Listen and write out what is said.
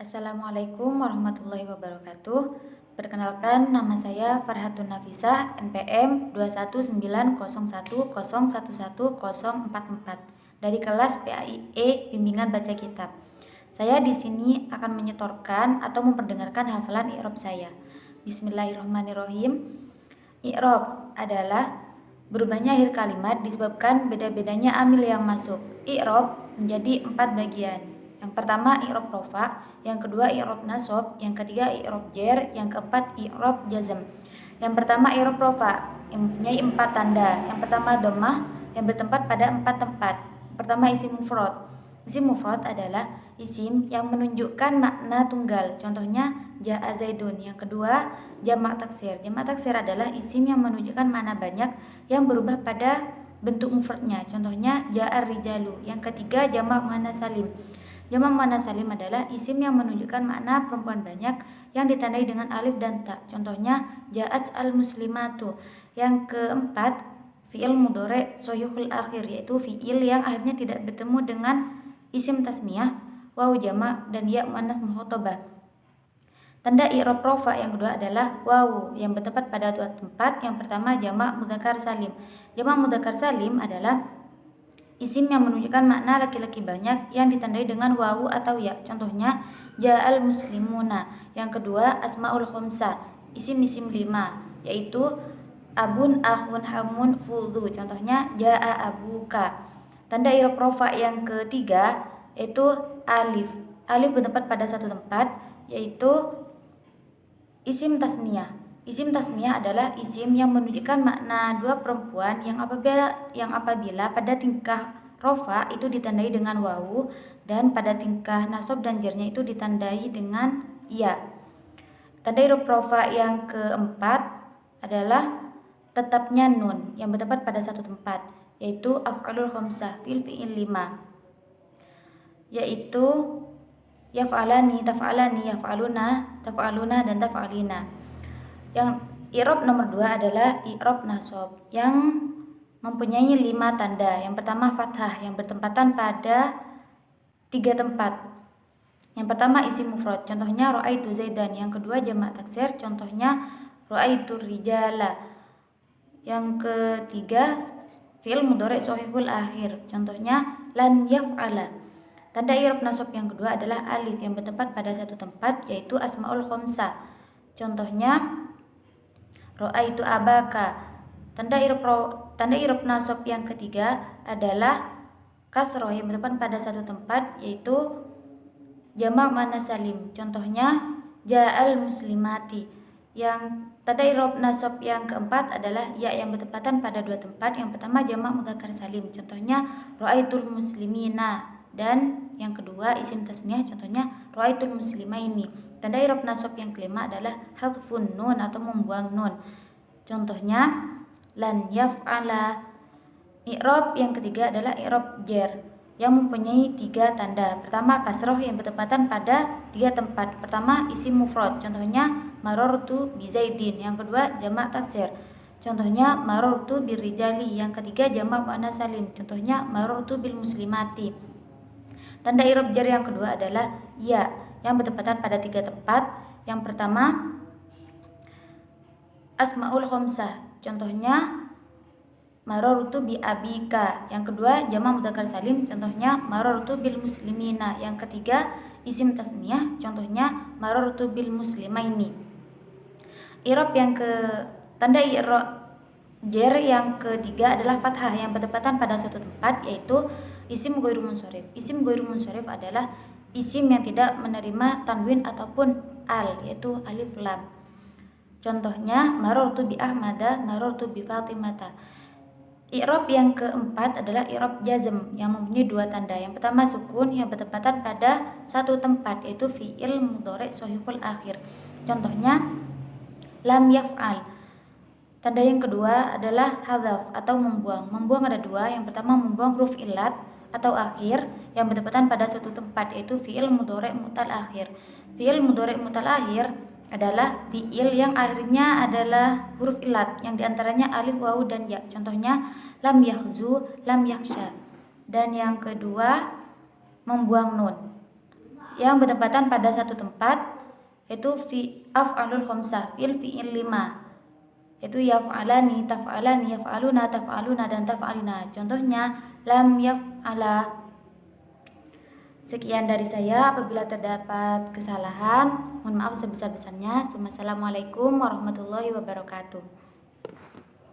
Assalamualaikum warahmatullahi wabarakatuh. Perkenalkan, nama saya Farhatun Nafisah, NPM 2190101110044 dari kelas PAIE Bimbingan Baca Kitab. Saya di sini akan menyetorkan atau memperdengarkan hafalan i'rab saya. Bismillahirrahmanirrahim. I'rab adalah berubahnya akhir kalimat disebabkan beda-bedanya amil yang masuk. I'rab menjadi 4 bagian. Yang pertama i'rab rofa, yang kedua i'rab nasab, yang ketiga i'rab jar, yang keempat i'rab jazm. Yang pertama i'rab rofa mempunyai 4 tanda. Yang pertama dhammah yang bertempat pada 4 tempat. Pertama isim mufrad. Isim mufrad adalah isim yang menunjukkan makna tunggal. Contohnya jaa zaidun. Yang kedua jamak taksir. Jamak taksir adalah isim yang menunjukkan makna banyak yang berubah pada bentuk mufradnya. Contohnya jaa rijalu. Yang ketiga jamak muannas salim. Jamak muannas salim adalah isim yang menunjukkan makna perempuan banyak yang ditandai dengan alif dan ta. Contohnya ja'at al-muslimatu. Yang keempat, fi'il mudhari' shahihul akhir, yaitu fi'il yang akhirnya tidak bertemu dengan isim tasniyah, wawu jamak dan ya muannas mukhatabah. Tanda i'rab rofa yang kedua adalah wawu yang bertempat pada dua tempat. Yang pertama jamak mudzakkar salim. Jamak mudzakkar salim adalah isim yang menunjukkan makna laki-laki banyak yang ditandai dengan wawu atau ya. Contohnya ja'al muslimuna. Yang kedua asmaul khamsah, isim-isim 5, yaitu abun, akhun, hamun, fudhu. Contohnya ja'a abuka. Tanda i'rab rofa yang ketiga yaitu alif. Alif bertempat pada satu tempat, yaitu isim tasniyah. Isim tasniyah adalah isim yang menunjukkan makna dua perempuan yang apabila pada tingkah rofa itu ditandai dengan wawu dan pada tingkah nasab dan jarnya itu ditandai dengan ya. Tanda i'rab rofa yang keempat adalah tetapnya nun yang bertempat pada satu tempat, yaitu af'alul khamsah, fi'il 5, yaitu yaf'alani, taf'alani, yaf'aluna, taf'aluna dan taf'alina. Yang i'rab nomor 2 adalah i'rab nasab yang mempunyai 5 tanda. Yang pertama fathah yang bertempatan pada 3 tempat. Yang pertama isim mufrad, contohnya ra'aitu zaidan. Yang kedua jamak taksir, contohnya ra'aitu rijala. Yang ketiga fi'il mudhari' shahihul akhir, contohnya lan yaf'ala. Tanda i'rab nasab yang kedua adalah alif yang bertempat pada satu tempat, yaitu asmaul khamsah. Contohnya ra'aitu abaka. Tanda i'rab nasab yang ketiga adalah kasroh yang bertempat pada satu tempat, yaitu jamak muannas salim. Contohnya ja'al muslimati. Yang tanda i'rab nasab yang keempat adalah ya yang bertempatan pada dua tempat. Yang pertama jamak mudzakkar salim, contohnya ra'aitul muslimina. Dan yang kedua isim tasniyah, contohnya ra'aitul muslimaini. Tanda i'rab nasab yang kelima adalah hadfun nun atau membuang nun. Contohnya lan yaf'ala. I'rab yang ketiga adalah i'rab jar yang mempunyai 3 tanda. Pertama kasroh yang bertempatan pada 3 tempat. Pertama isim mufrad, contohnya marartu bi zaidin. Yang kedua jamak taksir, contohnya marartu birrijali. Yang ketiga jamak muannas salim, contohnya marartu bil muslimati. Tanda i'rab jar yang kedua adalah ya yang bertempatan pada 3 tempat. Yang pertama asmaul khamsah, contohnya marartu bi abika. Yang kedua jamak mudzakkar salim, contohnya marartu bil muslimina. Yang ketiga isim tasniyah, contohnya marartu bil muslimaini. Tanda i'rab jar yang ketiga adalah fathah yang bertempatan pada suatu tempat, yaitu isim ghairu munsharif. Isim ghairu munsharif adalah isim yang tidak menerima tanwin ataupun al, yaitu alif lam. Contohnya marartu bi ahmada, marartu bi fatimata. I'rab yang keempat adalah i'rab jazm yang mempunyai 2 tanda. Yang pertama sukun yang bertempatan pada satu tempat, yaitu fi'il mudhari' shahihul akhir. Contohnya lam yaf'al. Tanda yang kedua adalah hadzaf atau membuang. Membuang ada 2. Yang pertama membuang huruf illat atau akhir yang bertempatan pada suatu tempat, yaitu fi'il mudhari' mutal akhir. Fi'il mudhari' mutal akhir adalah fi'il yang akhirnya adalah huruf illat yang diantaranya alif, wawu dan ya. Contohnya lam yahzu, lam yakhsha. Dan yang kedua membuang nun, yang bertempatan pada satu tempat, yaitu af'alul khamsah, fi'il 5, yaitu yaf'alani, taf'alani, yaf'aluna, taf'aluna, dan taf'alina. Contohnya lam yaf'ala. Sekian dari saya. Apabila terdapat kesalahan, mohon maaf sebesar-besarnya. Wassalamualaikum warahmatullahi wabarakatuh.